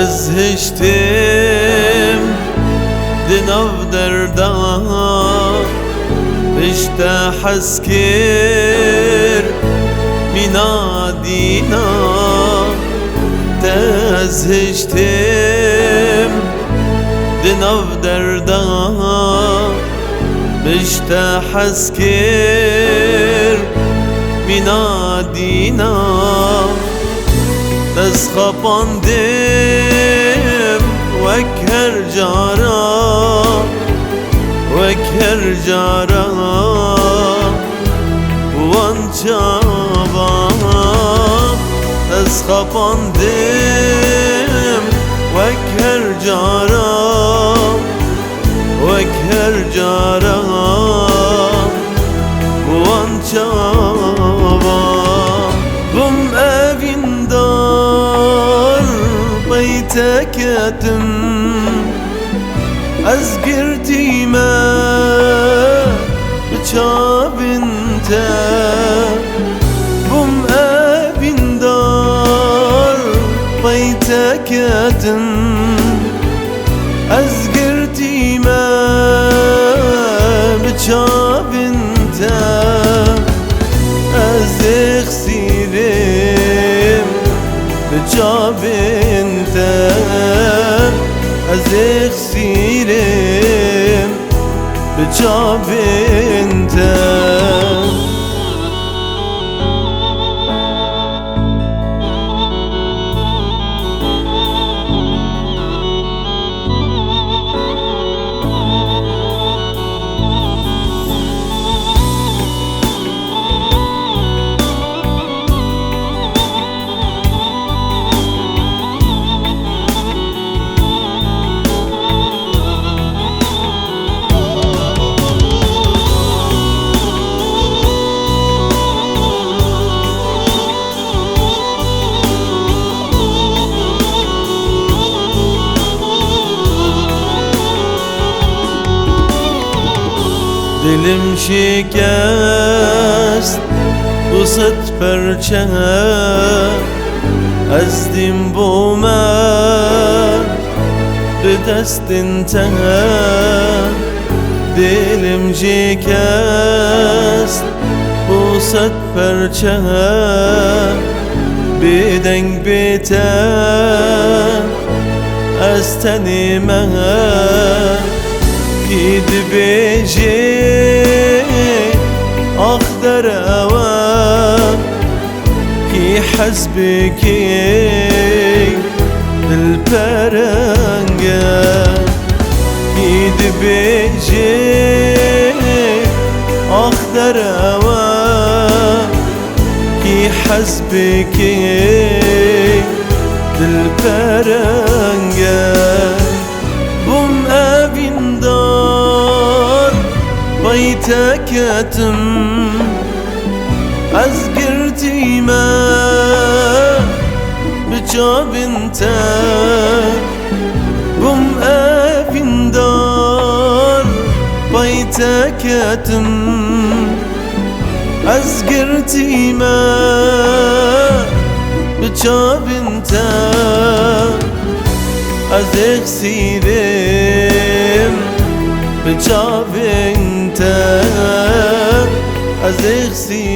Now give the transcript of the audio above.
از هشتم دناو دردا بشتا حسكر منادينا از هشتم دناو دردا بشتا حسكر منادينا دست خپاندم وک هر جارا وک هر جارا وان چابا دست خپاندم وک هر جارا وک هر جارا وان چابا بم evin dar beyteketim az girdime bıçabinte bum evin dar beyteketim az girdime bıçabinte az eksirim bıçabinte az eksirim bıçabinte Dilim şikest bu sıt perçe ezdim bu mer be destin te dilim şikest bu sıt perçe bedeng biter ez tenime gidip أخضر أوام كي حسبك بالبرنجة يدبيجي أخضر أوام كي حسبك بالبرنجة بوم أبين دار بيتكتم از گردیمه بجابنته بم evin dar bayteketim az gerdime bجابنته az eksirim bجابنته az eksirim